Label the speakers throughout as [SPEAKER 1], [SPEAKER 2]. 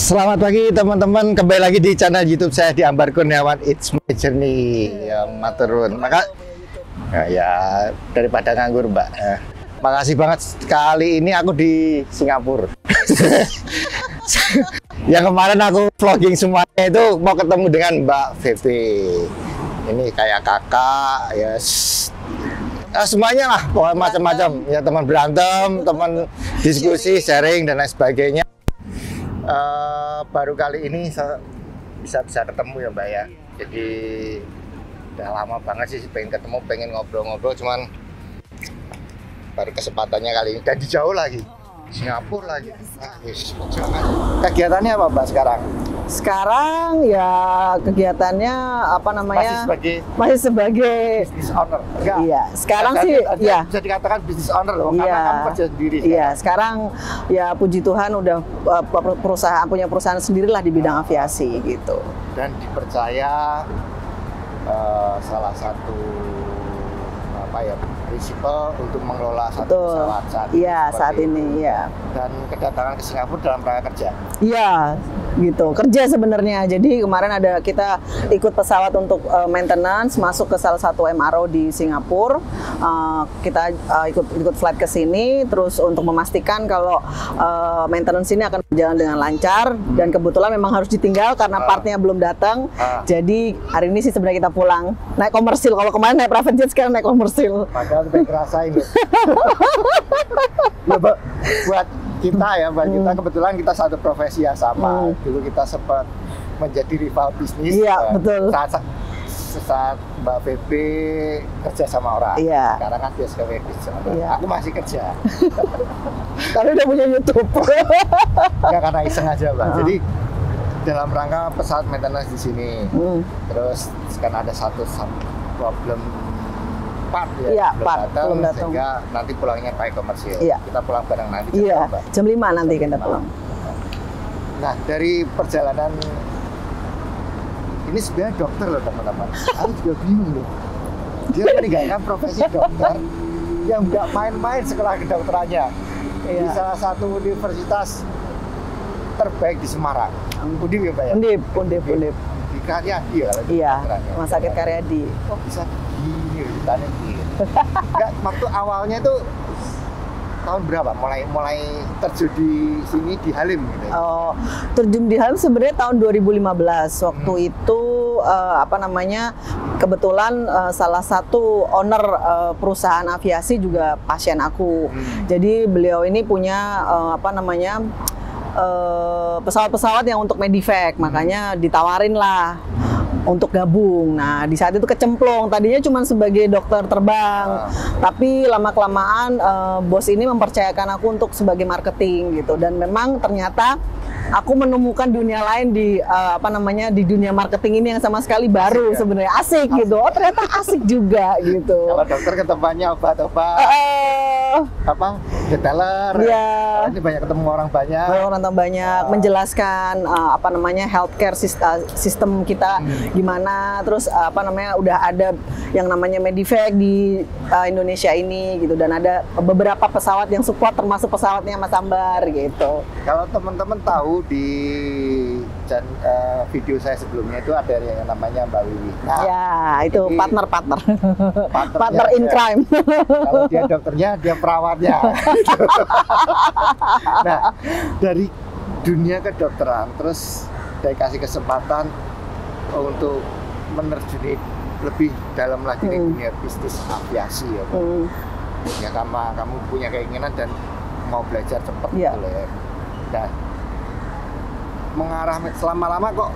[SPEAKER 1] Selamat pagi teman-teman, kembali lagi di channel YouTube saya di Ambar Kurniawan. It's my journey, ya maturun. Maka ya daripada nganggur Mbak. Makasih banget kali ini aku di Singapura. Yang kemarin aku vlogging semuanya itu mau ketemu dengan Mbak VP. Ini kayak kakak, ya semuanya lah, pokoknya macam-macam. Ya teman berantem, teman diskusi, sharing dan lain sebagainya. Baru kali ini bisa ketemu ya Mbak ya. Jadi udah lama banget sih pengen ketemu, pengen ngobrol-ngobrol, cuman baru kesempatannya kali ini. Dan di jauh lagi, Singapura lagi. Kegiatannya apa Mbak sekarang?
[SPEAKER 2] Sekarang ya kegiatannya apa namanya? Masih sebagai
[SPEAKER 1] business owner. Enggak.
[SPEAKER 2] Iya, sekarang
[SPEAKER 1] ya,
[SPEAKER 2] sih ya
[SPEAKER 1] bisa dikatakan business owner loh,
[SPEAKER 2] iya,
[SPEAKER 1] karena kamu kerja sendiri.
[SPEAKER 2] Iya, sekarang ya puji Tuhan udah punya perusahaan sendirilah di bidang aviasi gitu.
[SPEAKER 1] Dan dipercaya salah satu prinsipal untuk mengelola satu pesawat saat ini.
[SPEAKER 2] Iya, saat ini ya.
[SPEAKER 1] Dan kedatangan ke Singapura dalam rangka kerja.
[SPEAKER 2] Iya, gitu. Kerja sebenarnya. Jadi kemarin kita ikut pesawat untuk maintenance, masuk ke salah satu MRO di Singapura. Kita ikut flight ke sini, terus untuk memastikan kalau maintenance ini akan berjalan dengan lancar. Dan kebetulan memang harus ditinggal karena partnya belum datang. Jadi hari ini sih sebenarnya kita pulang naik komersil. Kalau kemarin naik private jet, sekarang naik komersil.
[SPEAKER 1] Padahal lebih ngerasain loh. Ya, buat kita ya, kita kebetulan kita satu profesi yang sama. Dulu kita sempat menjadi rival bisnis.
[SPEAKER 2] Iya, betul.
[SPEAKER 1] Saat Mbak VP kerja sama orang.
[SPEAKER 2] Iya.
[SPEAKER 1] Sekarang kan dia sebagai bisnis owner.
[SPEAKER 2] Iya.
[SPEAKER 1] Aku masih kerja.
[SPEAKER 2] Tapi udah punya YouTube.
[SPEAKER 1] Enggak, karena iseng aja Mbak. Jadi dalam rangka pesawat maintenance di sini. Terus kan ada satu problem part ya, belum datang, sehingga nanti pulangnya pakai komersil.
[SPEAKER 2] Iya.
[SPEAKER 1] Kita pulang bareng nanti.
[SPEAKER 2] Iya, jam 5 nanti kita pulang.
[SPEAKER 1] Nah, dari perjalanan ini sebenarnya dokter loh teman-teman. Aku juga bingung loh. Dia meninggalkan profesi dokter yang nggak main-main sekolah kedokterannya di salah satu universitas terbaik di Semarang. Undip ya Pak ya?
[SPEAKER 2] Undip.
[SPEAKER 1] Di Karyadi ya?
[SPEAKER 2] Iya, Rumah Sakit Karyadi.
[SPEAKER 1] Oh bisa gini ditanya gitu. Enggak, waktu awalnya itu tahun berapa mulai terjun di sini di Halim gitu ya?
[SPEAKER 2] Oh, terjun di Halim sebenarnya tahun 2015. Waktu itu kebetulan salah satu owner perusahaan aviasi juga pasien aku. Jadi beliau ini punya pesawat-pesawat yang untuk medevac, makanya ditawarin lah untuk gabung. Nah, di saat itu kecemplung. Tadinya cuma sebagai dokter terbang, tapi lama-kelamaan bos ini mempercayakan aku untuk sebagai marketing gitu. Dan memang ternyata aku menemukan dunia lain di di dunia marketing ini yang sama sekali baru sebenarnya, asik gitu. Oh, ternyata asik juga gitu.
[SPEAKER 1] Kalau dokter ketemuannya obat-obat, detailer.
[SPEAKER 2] Iya.
[SPEAKER 1] Ini banyak ketemu orang banyak.
[SPEAKER 2] Menjelaskan healthcare sistem kita gimana, terus udah ada yang namanya medevac di Indonesia ini gitu, dan ada beberapa pesawat yang support termasuk pesawatnya Mas Ambar gitu.
[SPEAKER 1] Kalau teman-teman tahu di video saya sebelumnya itu ada yang namanya Mbak Wiwi. Nah,
[SPEAKER 2] ya, itu partner in crime.
[SPEAKER 1] Kalau dia dokternya, dia perawatnya. Nah, dari dunia kedokteran terus saya kasih kesempatan untuk menerjuni lebih dalam lagi di dunia bisnis aviasi ya. Ya kamu punya keinginan dan mau belajar cepat gitu ya. Nah, mengarah selama-lama kok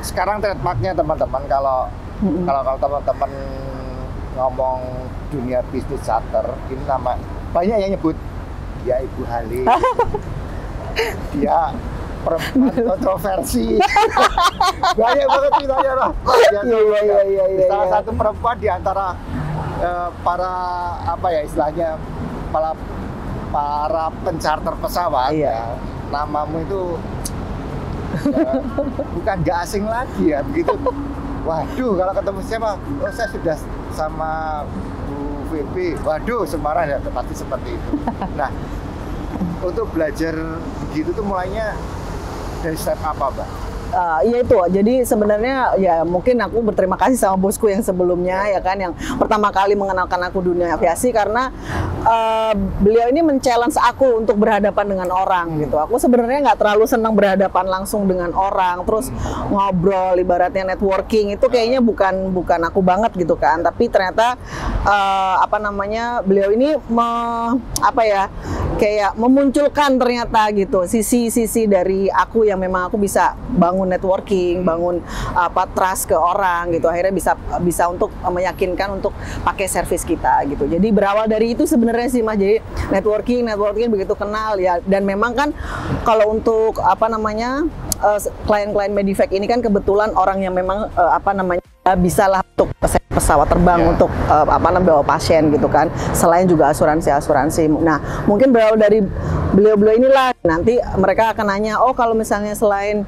[SPEAKER 1] sekarang trademarknya teman-teman kalau teman-teman ngomong dunia bisnis charter ini nama banyak yang nyebut dia Ibu Halim. Dia perempuan kontroversi. Banyak banget ceritanya lah.
[SPEAKER 2] Iya.
[SPEAKER 1] Salah satu perempuan di antara para istilahnya para pencharter pesawat. Ya, namamu itu bukan gak asing lagi ya begitu. Waduh, kalau ketemu siapa? Oh, saya sudah sama Bu VP. Waduh, Semarang ya, pasti seperti itu. Nah, untuk belajar begitu tuh mulainya dari step apa, Mbak?
[SPEAKER 2] Iya itu, jadi sebenarnya ya mungkin aku berterima kasih sama bosku yang sebelumnya ya kan, yang pertama kali mengenalkan aku dunia aviasi karena beliau ini men-challenge aku untuk berhadapan dengan orang gitu. Aku sebenarnya nggak terlalu senang berhadapan langsung dengan orang, terus ngobrol ibaratnya networking itu kayaknya bukan aku banget gitu kan. Tapi ternyata beliau ini kayak memunculkan ternyata gitu sisi-sisi dari aku yang memang aku bisa bangun networking, bangun trust ke orang gitu. Akhirnya bisa untuk meyakinkan untuk pakai servis kita gitu. Jadi berawal dari itu sebenarnya sih Mas. Jadi networking begitu kenal ya. Dan memang kan kalau untuk klien-klien Medivac ini kan kebetulan orang yang memang bisa lah untuk pesawat terbang untuk bawa pasien gitu kan, selain juga asuransi. Nah mungkin berawal dari beliau-beliau inilah nanti mereka akan nanya, oh kalau misalnya selain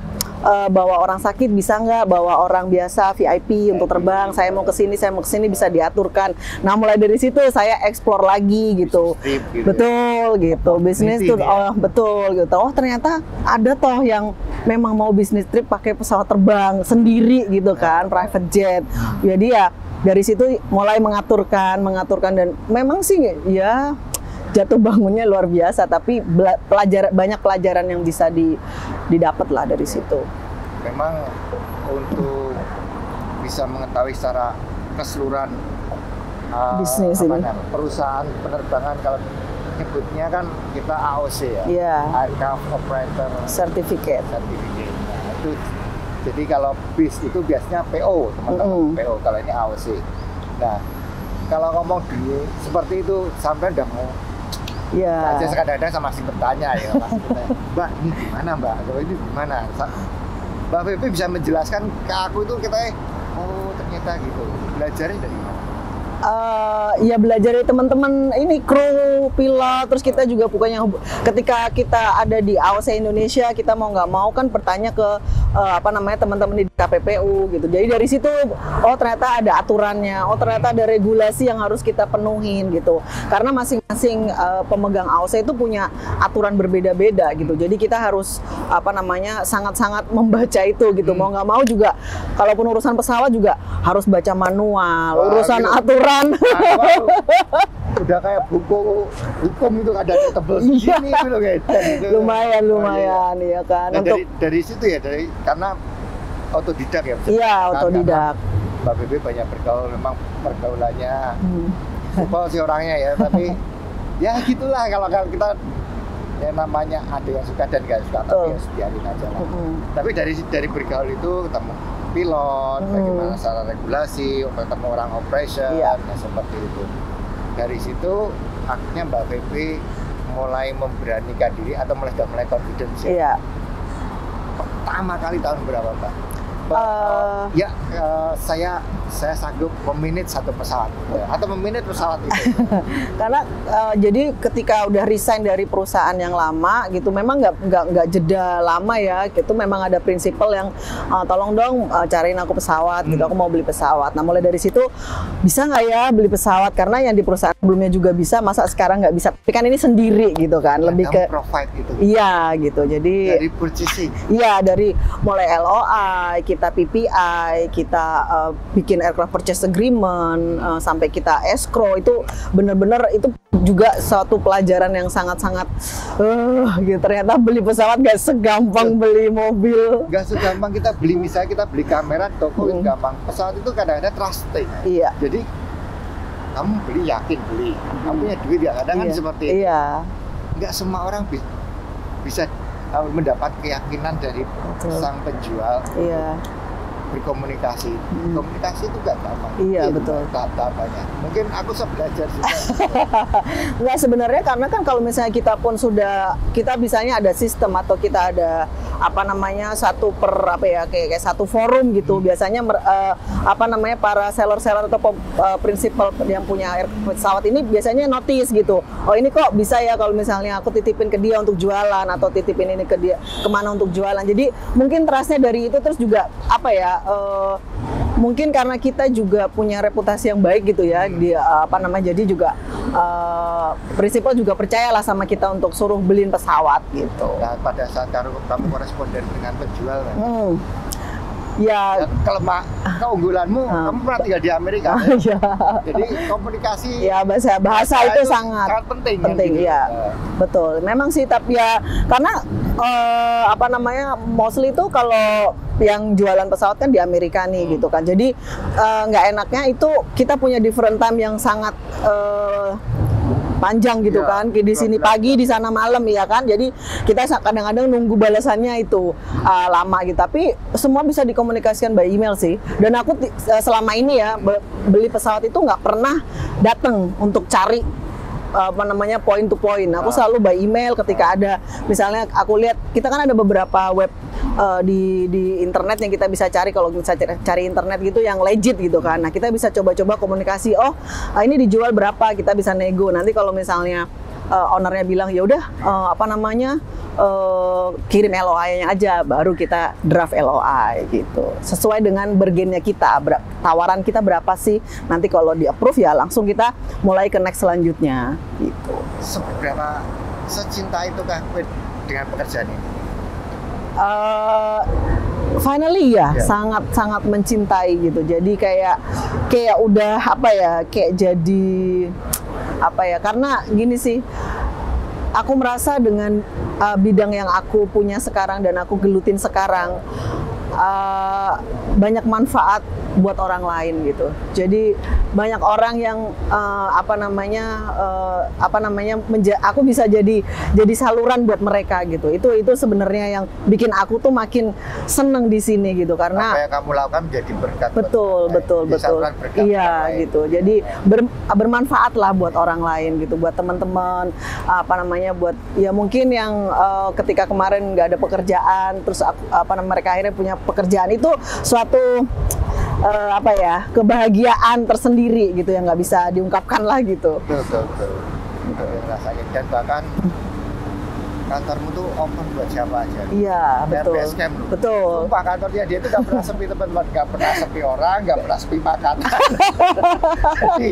[SPEAKER 2] bawa orang sakit bisa nggak bawa orang biasa VIP untuk terbang, saya mau ke sini bisa diaturkan. Nah mulai dari situ saya explore lagi gitu. Betul gitu, bisnis tuh betul gitu. Oh ternyata ada toh yang memang mau bisnis trip pakai pesawat terbang sendiri gitu kan, private jet. Jadi ya dari situ mulai mengaturkan dan memang sih ya jatuh bangunnya luar biasa, tapi banyak pelajaran yang bisa didapat lah dari situ.
[SPEAKER 1] Memang untuk bisa mengetahui secara keseluruhan
[SPEAKER 2] bisnis ini,
[SPEAKER 1] perusahaan penerbangan, kalau nyebutnya kan kita AOC ya, Aircraft Operator Certificate. Nah, itu jadi kalau bis itu biasanya PO teman-teman, PO, kalau ini AOC. Nah kalau ngomong dulu seperti itu sampai udah mau aja kadang-kadang sama masih bertanya ya Mbak ini gimana Mbak, kalau ini gimana, Mbak Pepe bisa menjelaskan ke aku itu kita oh ternyata gitu, belajarnya dari mana?
[SPEAKER 2] Ya belajar dari teman-teman ini, kru, pilot, terus kita juga bukannya ketika kita ada di AOC Indonesia kita mau nggak mau kan bertanya ke teman-teman di KPPU gitu. Jadi dari situ oh ternyata ada aturannya, oh ternyata ada regulasi yang harus kita penuhin gitu. Karena masing-masing pemegang AOC itu punya aturan berbeda-beda gitu. Jadi kita harus sangat-sangat membaca itu gitu. Mau nggak mau juga kalaupun urusan pesawat juga harus baca manual, urusan aturan.
[SPEAKER 1] Udah kayak buku hukum itu kadang tebel segini gitu kayak
[SPEAKER 2] lumayan ya kan.
[SPEAKER 1] Nah, dari situ ya, karena otodidak ya.
[SPEAKER 2] Iya, otodidak.
[SPEAKER 1] Mbak Bebe banyak bergaul, memang pergaulannya supel sih orangnya ya, tapi ya gitulah kalau kita ya namanya ada yang suka dan nggak suka, tapi ya biarin aja lah. Tapi dari bergaul itu ketemu pilot, bagaimana secara regulasi, ketemu orang operation, seperti itu. Dari situ akhirnya Mbak Pepe mulai memberanikan diri atau mulai confidence ya. Pertama kali tahun berapa Mbak? Saya sanggup memanage satu pesawat atau memanage pesawat itu.
[SPEAKER 2] Karena jadi ketika udah resign dari perusahaan yang lama gitu, memang nggak jeda lama ya. Itu memang ada prinsipal yang tolong dong cariin aku pesawat gitu. Aku mau beli pesawat. Nah mulai dari situ bisa nggak ya beli pesawat, karena yang di perusahaan sebelumnya juga bisa, masa sekarang nggak bisa? Tapi kan ini sendiri gitu kan, lebih ke
[SPEAKER 1] provide gitu.
[SPEAKER 2] Iya gitu. Jadi
[SPEAKER 1] dari purchasing.
[SPEAKER 2] Iya, dari mulai LOI, kita PPI, kita bikin aircraft purchase agreement, sampai kita escrow, itu benar-benar itu juga suatu pelajaran yang sangat-sangat gitu. Ternyata beli pesawat gak segampang beli mobil.
[SPEAKER 1] Gak segampang kita beli, misalnya kita beli kamera toko itu gampang. Pesawat itu kadang-kadang trusting.
[SPEAKER 2] Iya.
[SPEAKER 1] Jadi kamu beli yakin beli, kamu punya duit ya, kadang kan seperti itu.
[SPEAKER 2] Iya.
[SPEAKER 1] Nggak semua orang bisa mendapat keyakinan dari sang penjual.
[SPEAKER 2] Iya.
[SPEAKER 1] Berkomunikasi, komunikasi itu gak gampang.
[SPEAKER 2] Iya betul.
[SPEAKER 1] Banyak. Mungkin aku bisa belajar juga.
[SPEAKER 2] Nggak, sebenarnya karena kan kalau misalnya kita misalnya ada sistem atau kita ada satu kayak satu forum gitu. Biasanya para seller atau prinsipal yang punya pesawat ini biasanya notice gitu. Oh ini kok bisa ya kalau misalnya aku titipin ke dia untuk jualan atau titipin ini ke dia kemana untuk jualan. Jadi mungkin trustnya dari itu, terus juga Mungkin karena kita juga punya reputasi yang baik gitu ya, di apa namanya, jadi juga prinsipal juga percayalah sama kita untuk suruh beliin pesawat gitu.
[SPEAKER 1] Nah, pada saat kamu koresponden dengan penjual kan?
[SPEAKER 2] Ya,
[SPEAKER 1] keunggulanmu, kamu pernah tinggal di Amerika kan?
[SPEAKER 2] Ya.
[SPEAKER 1] Jadi komunikasi
[SPEAKER 2] ya, bahasa itu sangat
[SPEAKER 1] penting
[SPEAKER 2] kan, gitu. Ya. Betul. Memang sih, tapi ya karena apa namanya, mostly itu kalau yang jualan pesawat kan di Amerika nih gitu kan. Jadi nggak enaknya itu kita punya different time yang sangat panjang gitu kan, di sini pagi, di sana malam ya kan. Jadi kita kadang-kadang nunggu balasannya itu lama gitu. Tapi semua bisa dikomunikasikan by email sih. Dan aku selama ini ya beli pesawat itu nggak pernah datang untuk cari apa namanya point to point. Aku selalu by email ketika ada, misalnya aku lihat kita kan ada beberapa web di internet yang kita bisa cari, kalau bisa cari internet gitu yang legit gitu kan. Nah, kita bisa coba-coba komunikasi, ini dijual berapa, kita bisa nego. Nanti kalau misalnya ownernya bilang ya udah apa namanya, kirim LOI-nya aja, baru kita draft LOI gitu. Sesuai dengan bergennya kita, tawaran kita berapa sih. Nanti kalau di approve ya langsung kita mulai ke next selanjutnya gitu.
[SPEAKER 1] Seberapa secinta itukah dengan pekerjaan ini?
[SPEAKER 2] Finally ya, sangat mencintai gitu. Jadi kayak udah apa ya, kayak jadi apa ya, karena gini sih, aku merasa dengan bidang yang aku punya sekarang dan aku gelutin sekarang, banyak manfaat buat orang lain gitu. Jadi banyak orang yang aku bisa jadi saluran buat mereka gitu. Itu sebenarnya yang bikin aku tuh makin seneng di sini gitu, karena
[SPEAKER 1] apa yang kamu lakukan menjadi berkat.
[SPEAKER 2] Betul. Iya gitu. Jadi bermanfaat lah buat orang lain gitu, buat teman-teman, buat ya mungkin yang ketika kemarin nggak ada pekerjaan, terus mereka akhirnya punya pekerjaan, itu suatu kebahagiaan tersendiri gitu yang nggak bisa diungkapkan lah gitu.
[SPEAKER 1] Betul. Rasanya, dan bahkan kantormu tuh open buat siapa aja.
[SPEAKER 2] Iya, betul. Betul.
[SPEAKER 1] Sumpah, kantornya dia tuh nggak pernah sepi teman-teman, nggak pernah sepi orang, nggak pernah sepi makanan. Jadi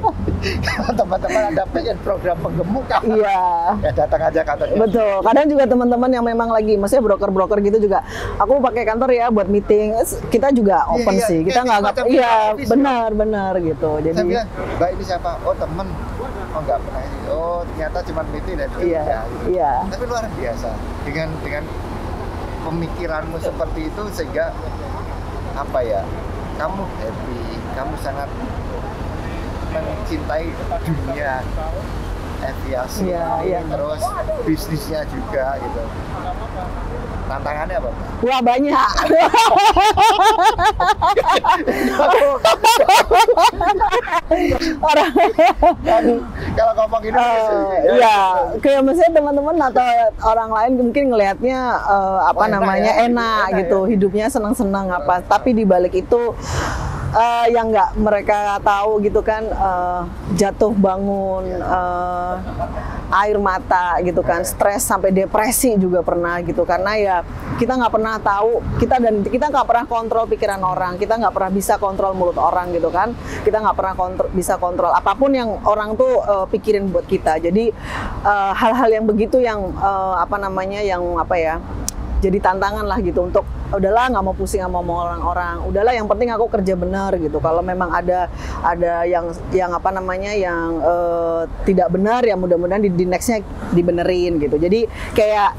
[SPEAKER 1] kalau teman-teman ada pengen program penggemuk, ya datang aja kantornya.
[SPEAKER 2] Betul. Kadang juga teman-teman yang memang lagi, maksudnya broker-broker gitu juga, aku pakai kantor ya buat meeting. Kita juga open sih. Kita nggak, benar gitu. Jadi,
[SPEAKER 1] saya bilang, Mbak ini siapa? Oh, temen. Oh, nggak pernah ini. Oh, ternyata cuma meeting dan
[SPEAKER 2] gitu.
[SPEAKER 1] Tapi luar biasa dengan pemikiranmu seperti itu, sehingga apa ya, kamu happy, kamu sangat mencintai dunia aviasi, terus bisnisnya juga gitu. Tantangannya apa?
[SPEAKER 2] Wah, banyak. Orang
[SPEAKER 1] kalau ngomong ini
[SPEAKER 2] kayak misalnya teman-teman atau orang lain mungkin ngelihatnya enak gitu, hidupnya senang-senang apa, tapi di balik itu yang nggak mereka tahu gitu kan, jatuh bangun, air mata gitu kan, stres sampai depresi juga pernah gitu, karena ya kita nggak pernah tahu, kita nggak pernah kontrol pikiran orang, kita nggak pernah bisa kontrol mulut orang gitu kan, kita nggak pernah bisa kontrol apapun yang orang tuh pikirin buat kita. Jadi hal-hal yang begitu yang jadi tantangan lah gitu, untuk udahlah nggak mau pusing sama orang-orang, udahlah yang penting aku kerja benar gitu. Kalau memang ada yang tidak benar, ya mudah-mudahan di nextnya dibenerin gitu. Jadi kayak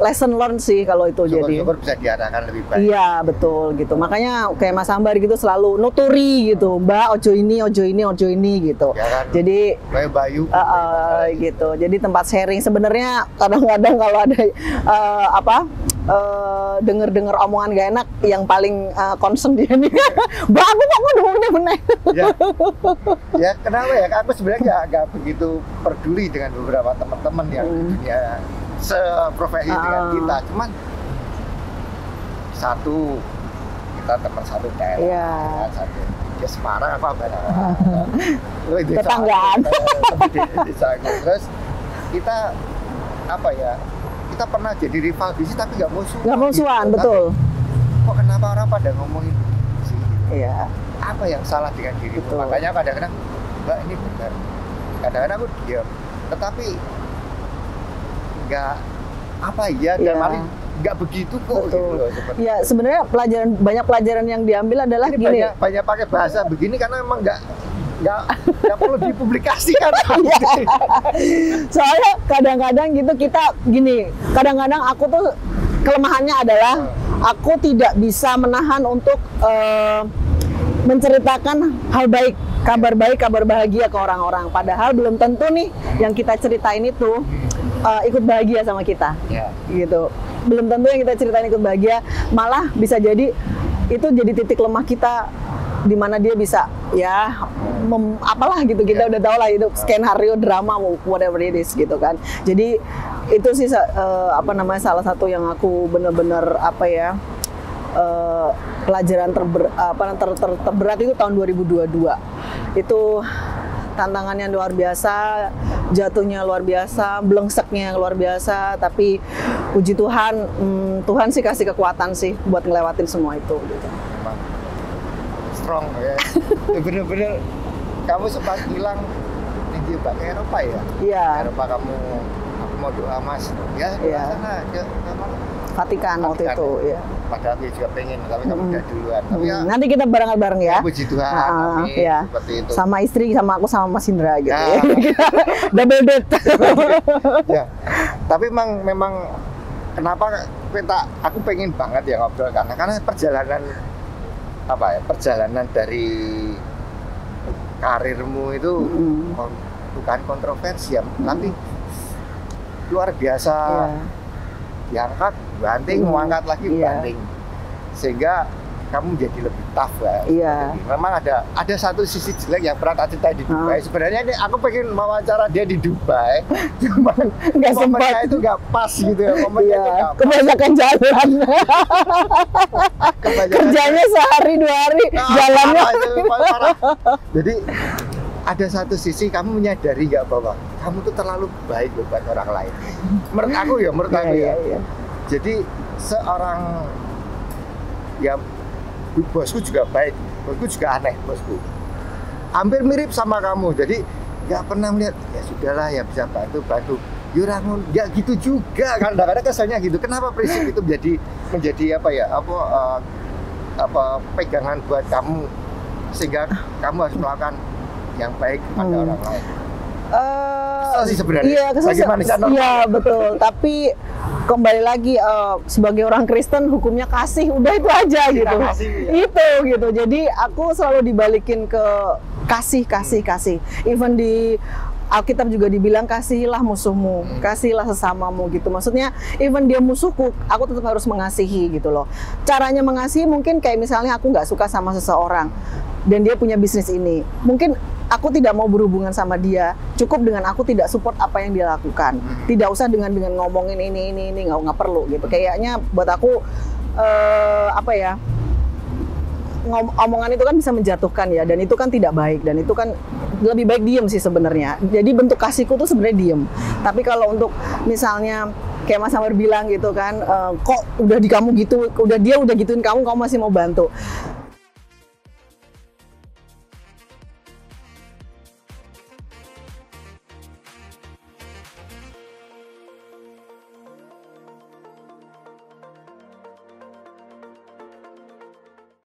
[SPEAKER 2] lesson learned sih kalau itu.
[SPEAKER 1] Syukur-syukur bisa diarahkan lebih baik.
[SPEAKER 2] Iya, betul gitu. Makanya kayak Mas Ambar gitu selalu nuturi gitu, Mbak ojo ini gitu.
[SPEAKER 1] Ya kan?
[SPEAKER 2] Jadi
[SPEAKER 1] Bayu
[SPEAKER 2] gitu. Jadi tempat sharing sebenarnya kadang-kadang kalau ada denger omongan gak enak, yang paling concern dia nih, Mbak aku kok ngomongnya bener.
[SPEAKER 1] Ya kenapa ya? Aku sebenarnya nggak begitu peduli dengan beberapa teman-teman yang dunia seprofesi dengan kita. Cuman kita teman satu daerah, satu di Semarang, aku
[SPEAKER 2] tetanggaan.
[SPEAKER 1] Terus kita kita pernah jadi rival bisnis tapi nggak musuhan.
[SPEAKER 2] Betul.
[SPEAKER 1] Kok kenapa orang pada ngomongin sih?
[SPEAKER 2] Iya.
[SPEAKER 1] Apa yang salah dengan dirimu?
[SPEAKER 2] Betul.
[SPEAKER 1] Makanya kadang-kadang, Mbak ini benar. Kadang-kadang aku diam, tetapi nggak apa ya, dan
[SPEAKER 2] Iya.
[SPEAKER 1] paling nggak begitu kok.
[SPEAKER 2] Betul.
[SPEAKER 1] Gitu loh, seperti
[SPEAKER 2] Ya
[SPEAKER 1] itu.
[SPEAKER 2] sebenarnya banyak pelajaran yang diambil adalah
[SPEAKER 1] Ini
[SPEAKER 2] gini.
[SPEAKER 1] banyak pakai bahasa begini karena memang nggak perlu dipublikasikan.
[SPEAKER 2] Soalnya kadang-kadang gitu kita gini, kadang-kadang aku tuh kelemahannya adalah aku tidak bisa menahan untuk menceritakan hal baik, kabar baik, kabar bahagia ke orang-orang. Padahal belum tentu nih yang kita ceritain itu ikut bahagia sama kita,
[SPEAKER 1] Ya.
[SPEAKER 2] gitu. Belum tentu yang kita ceritain ikut bahagia, malah bisa jadi itu jadi titik lemah kita, di mana dia bisa ya apalah gitu, kita udah tahu lah itu skenario drama whatever it is gitu kan. Jadi itu sih apa namanya salah satu yang aku bener-bener apa ya pelajaran terberat itu tahun 2022. Itu tantangannya luar biasa, jatuhnya luar biasa, blengseknya yang luar biasa, tapi puji Tuhan, Tuhan sih kasih kekuatan sih buat ngelewatin semua itu gitu.
[SPEAKER 1] Emang strong ya. Bener-bener kamu sempat bilang ini Mbak ke Eropa ya?
[SPEAKER 2] Iya.
[SPEAKER 1] Eropa kamu, aku mau doa Mas. Ya,
[SPEAKER 2] Iya.
[SPEAKER 1] sana ke mana?
[SPEAKER 2] Vatikan waktu
[SPEAKER 1] Vatikan.
[SPEAKER 2] itu ya.
[SPEAKER 1] Padahal aku juga pengen, tapi kamu udah duluan. Tapi ya,
[SPEAKER 2] Nanti kita bareng-bareng ya.
[SPEAKER 1] puji Tuhan, amin,
[SPEAKER 2] ya.
[SPEAKER 1] seperti itu.
[SPEAKER 2] Sama istri, sama aku, sama Mas Indra gitu
[SPEAKER 1] Ya.
[SPEAKER 2] ya. Double date.
[SPEAKER 1] Ya, tapi memang kenapa aku pengen banget ya ngobrol karena perjalanan apa ya, perjalanan dari karirmu itu bukan kontroversial, tapi luar biasa.
[SPEAKER 2] Iya.
[SPEAKER 1] Diangkat, banting, mengangkat lagi,
[SPEAKER 2] Iya.
[SPEAKER 1] banting, sehingga kamu jadi lebih tough lah.
[SPEAKER 2] Iya.
[SPEAKER 1] Memang ada satu sisi jelek yang pernah tak ceritain di Dubai. Sebenarnya ini aku pengen wawancara dia di Dubai, cuman
[SPEAKER 2] Nggak
[SPEAKER 1] momennya
[SPEAKER 2] sempat.
[SPEAKER 1] itu nggak pas gitu ya. Momennya itu
[SPEAKER 2] Iya.
[SPEAKER 1] nggak pas.
[SPEAKER 2] Kebanyakan jalan.
[SPEAKER 1] Kebanyakan-
[SPEAKER 2] Kerjanya sehari 2 hari,
[SPEAKER 1] Nah,
[SPEAKER 2] jalannya.
[SPEAKER 1] parah, itu parah. Jadi ada satu sisi kamu menyadari nggak bahwa kamu tuh terlalu baik buat orang lain. Menurut aku ya,
[SPEAKER 2] Iya.
[SPEAKER 1] Jadi seorang ya bosku juga baik, bosku juga aneh bosku. Hampir mirip sama kamu. Jadi nggak pernah melihat ya sudahlah ya bisa bantu. Yurangun ya gitu juga kan. Kadang-kadang kesannya gitu. Kenapa prinsip itu menjadi apa ya? Apa pegangan buat kamu sehingga kamu harus melakukan yang baik kepada orang lain. Kesel sih sebenarnya.
[SPEAKER 2] Iya, kesel.
[SPEAKER 1] Bagi manusia normal.
[SPEAKER 2] Iya, betul. Tapi kembali lagi sebagai orang Kristen hukumnya kasih, udah itu aja gitu.
[SPEAKER 1] kasih, ya.
[SPEAKER 2] Itu gitu. Jadi aku selalu dibalikin ke kasih. Even di Alkitab juga dibilang kasihilah musuhmu, kasihilah sesamamu gitu. Maksudnya even dia musuhku, aku tetap harus mengasihi gitu loh. Caranya mengasihi mungkin kayak misalnya aku nggak suka sama seseorang dan dia punya bisnis ini. Mungkin aku tidak mau berhubungan sama dia, cukup dengan aku tidak support apa yang dia lakukan. Tidak usah dengan ngomongin ini nggak perlu gitu. Kayaknya buat aku apa ya? Omongan itu kan bisa menjatuhkan ya, dan itu kan tidak baik, dan itu kan lebih baik diem sih sebenarnya. Jadi bentuk kasihku tuh sebenarnya diem. Tapi kalau untuk misalnya kayak Mas Amar bilang gitu kan, kok udah di kamu gitu, dia udah gituin kamu masih mau bantu.